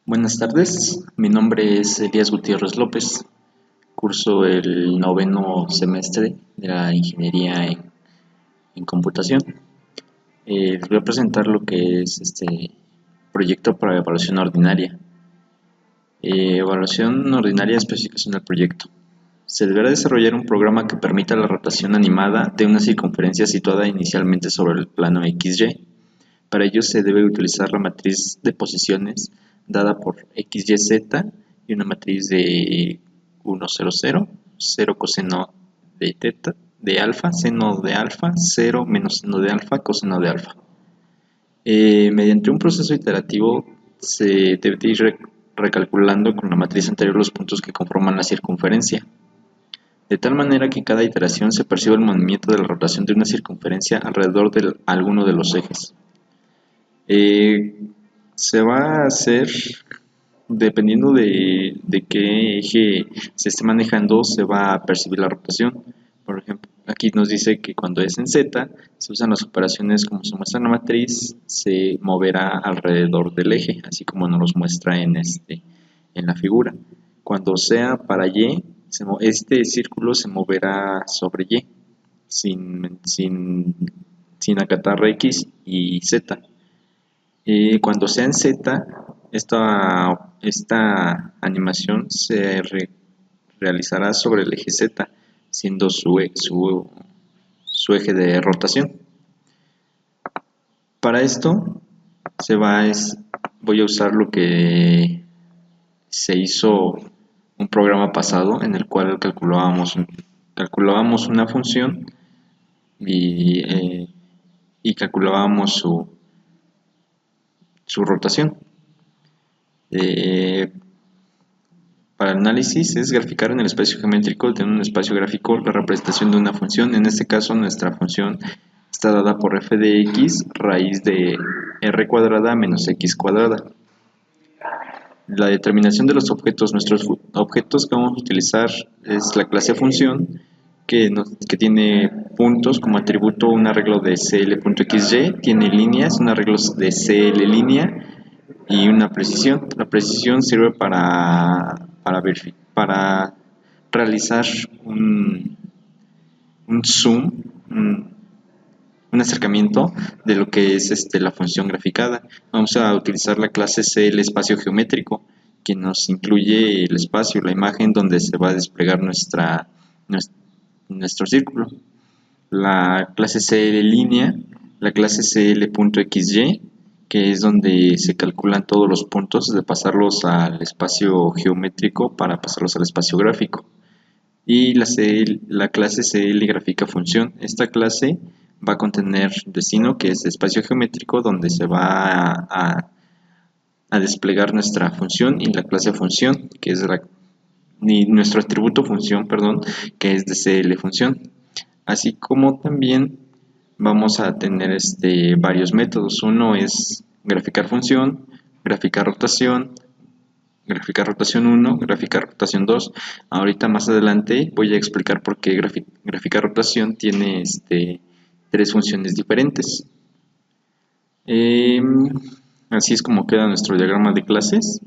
Buenas tardes, mi nombre es Elías Gutiérrez López, curso el noveno semestre de la ingeniería en computación. Les voy a presentar lo que es este proyecto para evaluación ordinaria. Evaluación ordinaria, especificación del proyecto. Se deberá desarrollar un programa que permita la rotación animada de una circunferencia situada inicialmente sobre el plano XY. Para ello se debe utilizar la matriz de posiciones dada por XYZ y una matriz de 1, 0, 0, 0 coseno de teta, de alfa, seno de alfa, 0 menos seno de alfa, coseno de alfa. Mediante un proceso iterativo se debe ir recalculando con la matriz anterior los puntos que conforman la circunferencia, de tal manera que en cada iteración se percibe el movimiento de la rotación de una circunferencia alrededor de alguno de los ejes. Se va a hacer, dependiendo de qué eje se esté manejando, se va a percibir la rotación. Por ejemplo, aquí nos dice que cuando es en Z, se usan las operaciones como se muestra en la matriz, se moverá alrededor del eje, así como nos los muestra en la figura. Cuando sea para Y, este círculo se moverá sobre Y, sin acatar X y Z. Cuando sea en Z, esta animación se realizará sobre el eje Z, siendo su eje de rotación. Para esto voy a usar lo que se hizo un programa pasado en el cual calculábamos una función y calculábamos su rotación. Para el análisis es graficar en el espacio geométrico de un espacio gráfico la representación de una función. En este caso nuestra función está dada por f de x raíz de r cuadrada menos x cuadrada. La determinación de los objetos. Nuestros objetos que vamos a utilizar es la clase función que tiene puntos como atributo, un arreglo de cl.xy, tiene líneas, un arreglo de cl línea y una precisión. La precisión sirve para realizar un zoom, un acercamiento de lo que es la función graficada. Vamos a utilizar la clase CL espacio geométrico, que nos incluye el espacio, la imagen donde se va a desplegar nuestro círculo. La clase CL línea, la clase CL.xy, que es donde se calculan todos los puntos de pasarlos al espacio geométrico para pasarlos al espacio gráfico. Y la clase CL gráfica función. Esta clase va a contener destino, que es espacio geométrico, donde se va a desplegar nuestra función, y la clase función, que es nuestro atributo función, perdón, que es de CL función. Así como también vamos a tener varios métodos. Uno es graficar función, graficar rotación 1, graficar rotación 2. Ahorita más adelante voy a explicar por qué graficar rotación tiene tres funciones diferentes. Así es como queda nuestro diagrama de clases.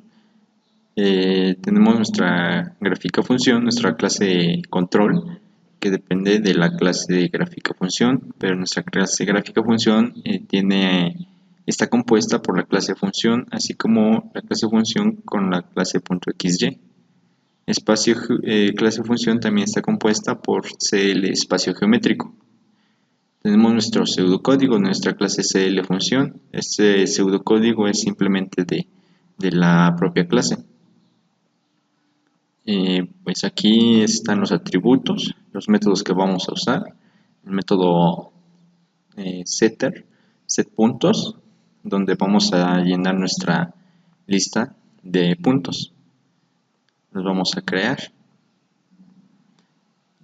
Tenemos nuestra gráfica función, nuestra clase control, que depende de la clase gráfica función, pero nuestra clase gráfica función está compuesta por la clase función, así como la clase función con la clase .xy. Clase función también está compuesta por CL espacio geométrico. Tenemos nuestro pseudocódigo, nuestra clase CL función. Este pseudocódigo es simplemente de la propia clase. Pues aquí están los atributos, los métodos que vamos a usar. El método setter, set puntos, donde vamos a llenar nuestra lista de puntos. Los vamos a crear.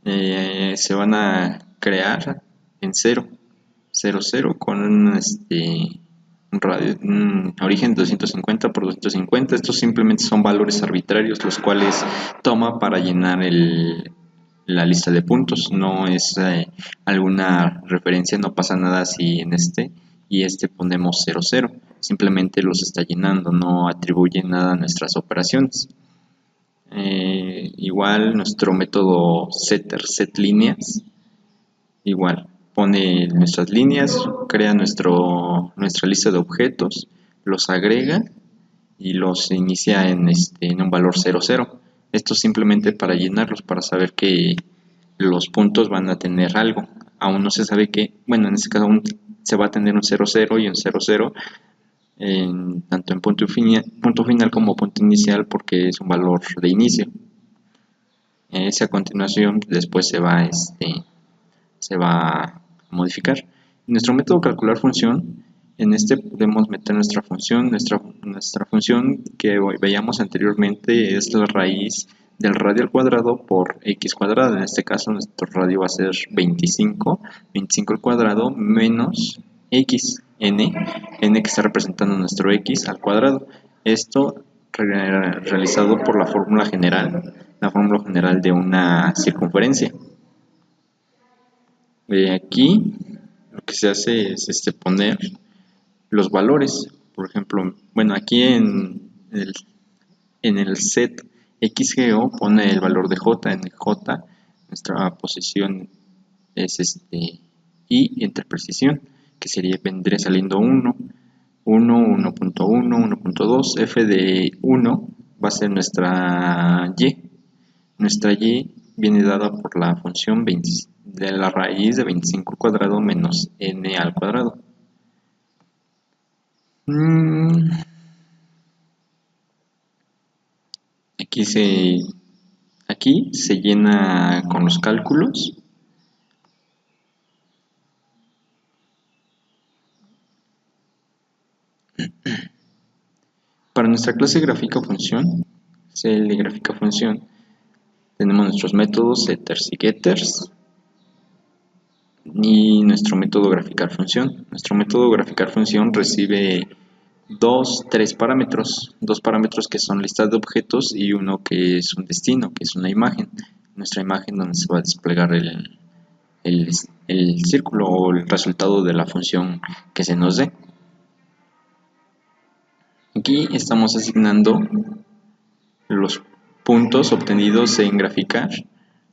Se van a crear en 0, 0, 0 con un origen de 250 por 250. Estos simplemente son valores arbitrarios, los cuales toma para llenar la lista de puntos. No es alguna referencia, no pasa nada si en y ponemos 0, 0. simplemente los está llenando, no atribuye nada a nuestras operaciones. Igual nuestro método setter, set líneas, igual pone nuestras líneas, crea nuestra lista de objetos, los agrega y los inicia en un valor 00. Esto simplemente para llenarlos, para saber que los puntos van a tener algo. Aún no se sabe que, bueno, en este caso aún se va a tener un 00 y un 00, tanto en punto final como punto inicial, porque es un valor de inicio. Esa a continuación después se va a modificar. En nuestro método calcular función, en este podemos meter nuestra función. Nuestra función que veíamos anteriormente es la raíz del radio al cuadrado por x cuadrado. En este caso nuestro radio va a ser 25 al cuadrado menos x, n que está representando nuestro x al cuadrado. Esto realizado por la fórmula general de una circunferencia. Aquí lo que se hace es poner los valores. Por ejemplo, bueno, aquí en el set XGO pone el valor de J. En J nuestra posición es y entre precisión, que vendría saliendo 1, 1.1, 1.2, f de 1 va a ser nuestra y. Nuestra y viene dada por la función de la raíz de 25 al cuadrado menos n al cuadrado. Aquí se llena con los cálculos. Para nuestra clase gráfica función, CL gráfica función, tenemos nuestros métodos setters y getters y nuestro método graficar función. Nuestro método graficar función recibe tres parámetros, dos parámetros que son listas de objetos y uno que es un destino, que es una imagen. Nuestra imagen donde se va a desplegar el círculo o el resultado de la función que se nos dé. Aquí estamos asignando los puntos obtenidos en graficar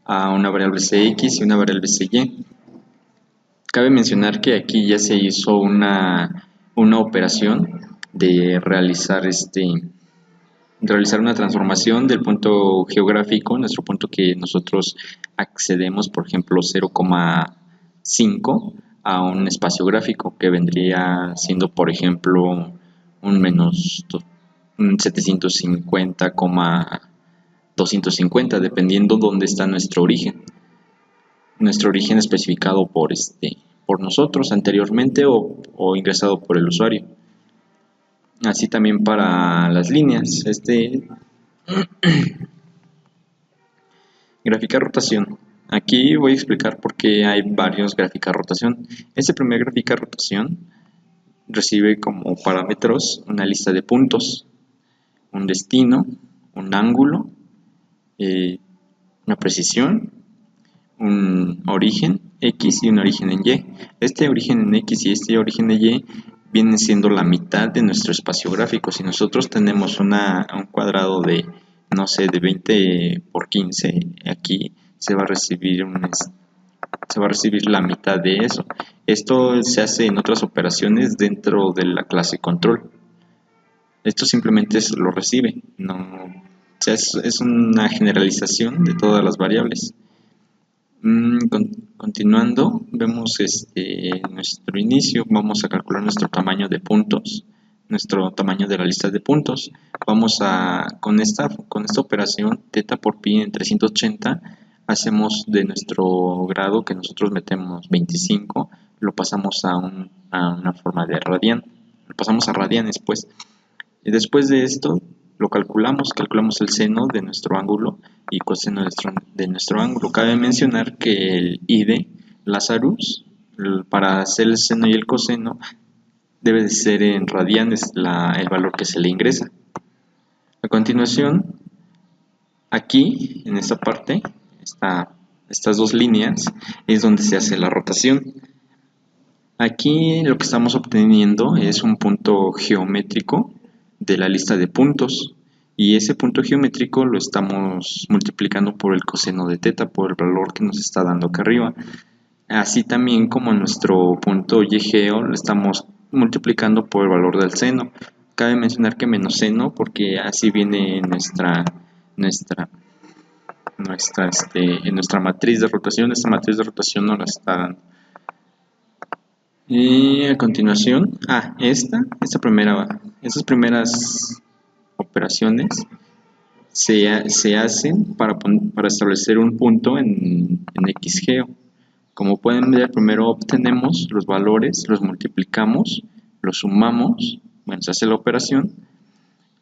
a una variable cx y una variable cy. Cabe mencionar que aquí ya se hizo una operación de realizar una transformación del punto geográfico, nuestro punto que nosotros accedemos, por ejemplo 0,5, a un espacio gráfico que vendría siendo, por ejemplo, un 750,250, dependiendo dónde está nuestro origen especificado por nosotros anteriormente o ingresado por el usuario. Así también para las líneas. Graficar rotación. Aquí voy a explicar por qué hay varios graficar rotación. Este primer graficar rotación recibe como parámetros una lista de puntos, un destino, un ángulo, una precisión, un origen X y un origen en Y. Este origen en X y este origen en Y vienen siendo la mitad de nuestro espacio gráfico. Si nosotros tenemos un cuadrado de, no sé, de 20 por 15, aquí se va a recibir la mitad de eso. Esto se hace en otras operaciones dentro de la clase control. Esto simplemente lo recibe, es una generalización de todas las variables. Continuando, vemos nuestro inicio. Vamos a calcular nuestro tamaño de puntos, nuestro tamaño de la lista de puntos. Con esta operación θ por pi en 380, hacemos de nuestro grado que nosotros metemos 25, lo pasamos a una forma de radian, lo pasamos a radianes, pues. Y después de esto lo calculamos el seno de nuestro ángulo y coseno de nuestro ángulo. Cabe mencionar que el I de Lazarus, para hacer el seno y el coseno, debe de ser en radianes el valor que se le ingresa. A continuación, aquí, en esta parte, estas dos líneas, es donde se hace la rotación. Aquí lo que estamos obteniendo es un punto geométrico de la lista de puntos, y ese punto geométrico lo estamos multiplicando por el coseno de teta, por el valor que nos está dando acá arriba. Así también como nuestro punto YGO lo estamos multiplicando por el valor del seno. Cabe mencionar que menos seno porque así viene nuestra, en nuestra matriz de rotación. Esta matriz de rotación nos la está dando. Y a continuación, estas primeras operaciones se hacen para establecer un punto en XGO. Como pueden ver, primero obtenemos los valores, los multiplicamos, los sumamos, bueno, se hace la operación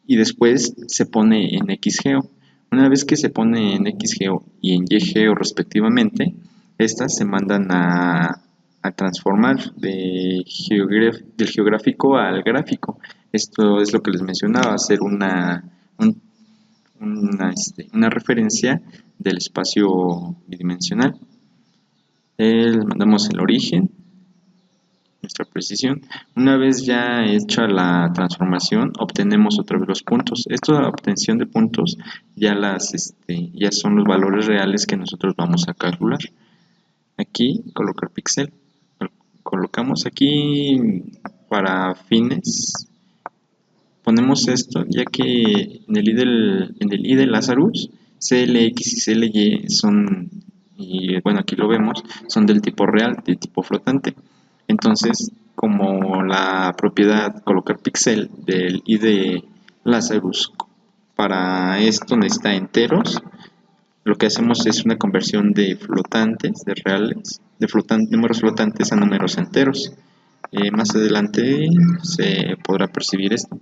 y después se pone en XGO. Una vez que se pone en XGO y en YGO respectivamente, estas se mandan a transformar del geográfico al gráfico. Esto es lo que les mencionaba, hacer una referencia del espacio bidimensional. Les mandamos el origen, nuestra precisión. Una vez ya hecha la transformación, obtenemos otra vez los puntos. Esta obtención de puntos ya son los valores reales que nosotros vamos a calcular. Aquí colocar píxel. Colocamos aquí para fines. Ponemos esto, ya que en el I de Lazarus, CLX y CLY son, y bueno, aquí lo vemos, son del tipo real, de tipo flotante. Entonces, como la propiedad colocar píxel del I de Lazarus para esto necesita enteros, lo que hacemos es una conversión de flotantes, de reales, de números flotantes a números enteros. Más adelante se podrá percibir esto.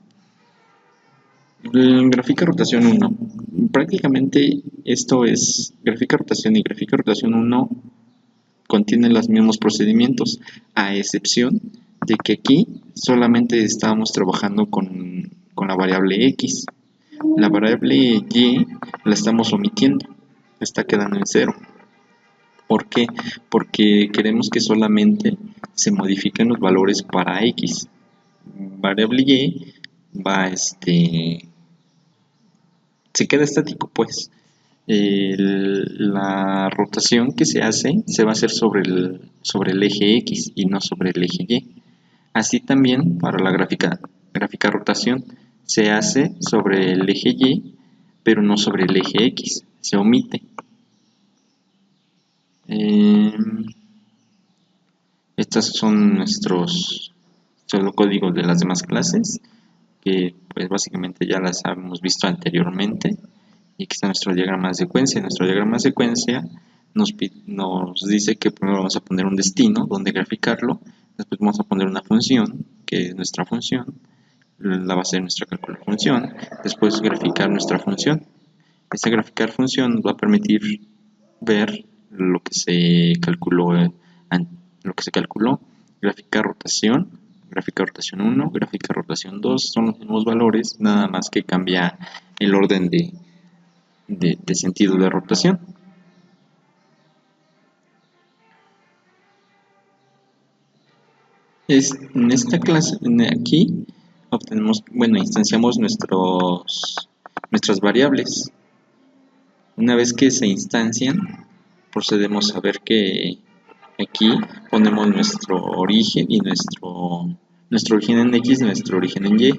Gráfica rotación 1. Prácticamente esto es gráfica rotación y gráfica rotación 1 contienen los mismos procedimientos, a excepción de que aquí solamente estábamos trabajando con la variable X. La variable Y la estamos omitiendo, está quedando en 0. ¿Por qué? Porque queremos que solamente se modifiquen los valores para X. Variable Y va se queda estático, pues. La rotación que se hace se va a hacer sobre el eje X y no sobre el eje Y. Así también para la gráfica rotación se hace sobre el eje Y, pero no sobre el eje X, se omite. Estos son nuestros códigos de las demás clases, que pues básicamente ya las hemos visto anteriormente. Y aquí está nuestro diagrama de secuencia. Nuestro diagrama de secuencia nos dice que primero vamos a poner un destino donde graficarlo, después vamos a poner una función, que es nuestra función, la va a ser nuestra calcular función, después graficar nuestra función. Esta graficar función nos va a permitir ver lo que se calculó, gráfica rotación 1, gráfica rotación 2, son los mismos valores, nada más que cambia el orden de sentido de rotación. En esta clase, aquí obtenemos, instanciamos nuestras variables. Una vez que se instancian, procedemos a ver que aquí ponemos nuestro origen y nuestro origen en X, nuestro origen en Y,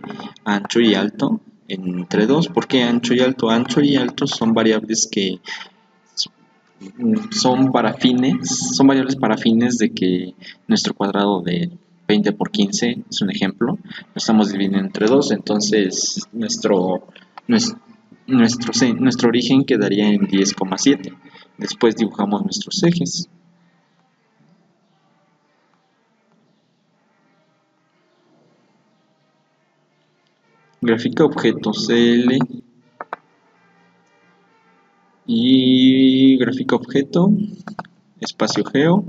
ancho y alto entre 2. ¿Por qué ancho y alto? Ancho y alto son variables que son variables para fines de que nuestro cuadrado de 20 por 15 es un ejemplo, lo estamos dividiendo entre 2, entonces nuestro origen quedaría en 10,7. Después dibujamos nuestros ejes. Gráfica objeto CL y gráfica objeto espacio geo,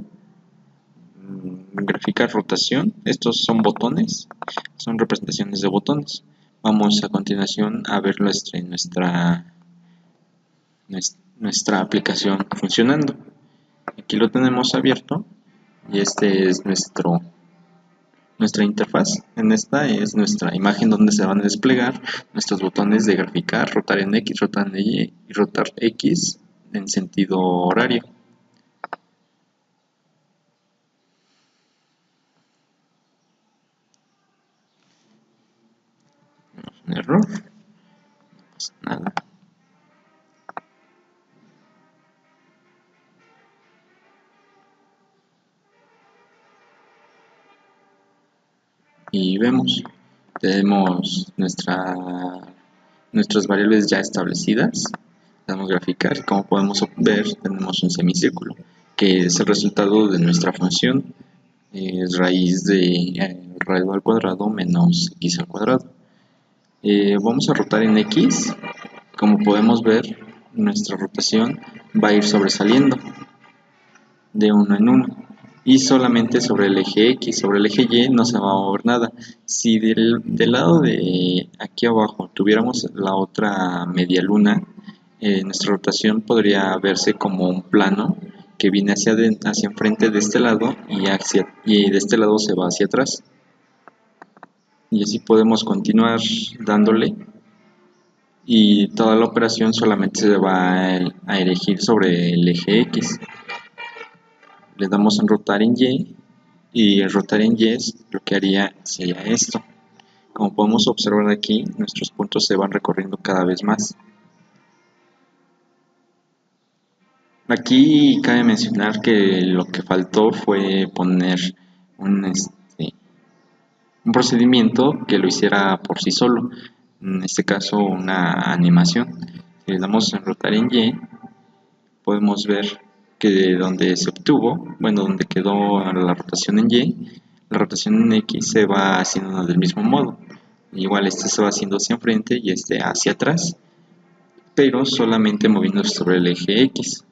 gráfica rotación. Estos son botones, son representaciones de botones. Vamos a continuación a ver nuestra aplicación funcionando. Aquí lo tenemos abierto y este es nuestro nuestra interfaz. En esta es nuestra imagen donde se van a desplegar nuestros botones de graficar, rotar en X, rotar en Y y rotar X en sentido horario. Un error, no pasa nada. Y tenemos nuestras variables ya establecidas. Le damos graficar y como podemos ver tenemos un semicírculo que es el resultado de nuestra función, es raíz de radio al cuadrado menos x al cuadrado. Vamos a rotar en x. Como podemos ver, nuestra rotación va a ir sobresaliendo de uno en uno y solamente sobre el eje X. Sobre el eje Y no se va a mover nada. Si del lado de aquí abajo tuviéramos la otra media luna, nuestra rotación podría verse como un plano que viene hacia enfrente de este lado y de este lado se va hacia atrás. Y así podemos continuar dándole y toda la operación solamente se va a erigir sobre el eje X. Le damos en rotar en Y y el rotar en Y lo que haría sería esto. Como podemos observar aquí, nuestros puntos se van recorriendo cada vez más. Aquí cabe mencionar que lo que faltó fue poner un procedimiento que lo hiciera por sí solo, en este caso una animación. Si le damos en rotar en Y, podemos ver que de donde se obtuvo, bueno, donde quedó la rotación en Y, la rotación en X se va haciendo del mismo modo. Igual este se va haciendo hacia enfrente y este hacia atrás, pero solamente moviéndose sobre el eje X.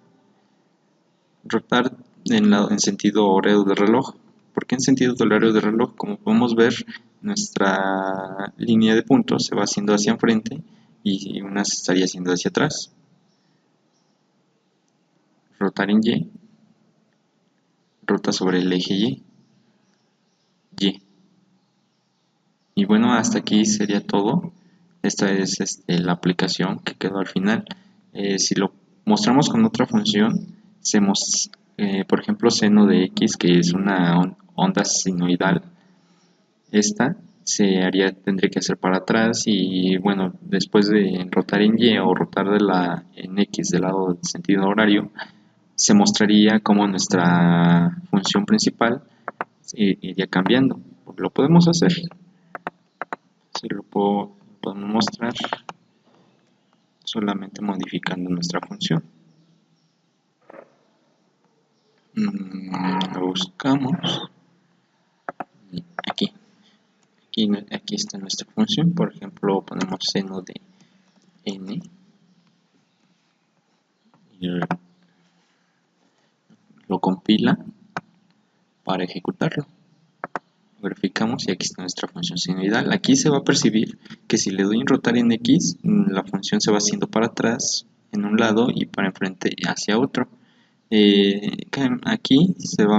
Rotar en sentido horario de reloj. ¿Por qué en sentido horario de reloj? Como podemos ver, nuestra línea de puntos se va haciendo hacia enfrente y una se estaría haciendo hacia atrás. Rotar en Y, rota sobre el eje Y. Y bueno, hasta aquí sería todo. Esta es la aplicación que quedó al final. Si lo mostramos con otra función, por ejemplo, seno de x, que es una onda sinoidal, esta tendría que hacer para atrás y bueno, después de rotar en y o rotar en x del lado del sentido horario, se mostraría como nuestra función principal iría cambiando. Lo podemos hacer. Si lo podemos mostrar solamente modificando nuestra función. Lo buscamos y aquí está nuestra función. Por ejemplo, ponemos seno de n y lo compila para ejecutarlo. Verificamos y aquí está nuestra función sinoidal. Aquí se va a percibir que si le doy en rotar en X, la función se va haciendo para atrás en un lado y para enfrente hacia otro. Aquí se va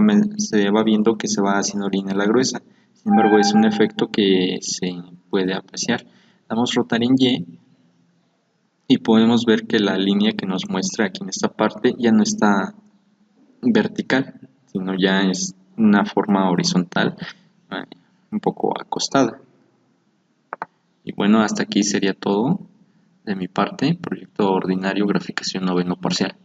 viendo que se va haciendo línea a la gruesa. Sin embargo, es un efecto que se puede apreciar. Damos rotar en Y y podemos ver que la línea que nos muestra aquí en esta parte ya no está vertical, sino ya es una forma horizontal, un poco acostada. Y bueno, hasta aquí sería todo de mi parte. Proyecto ordinario, graficación noveno parcial.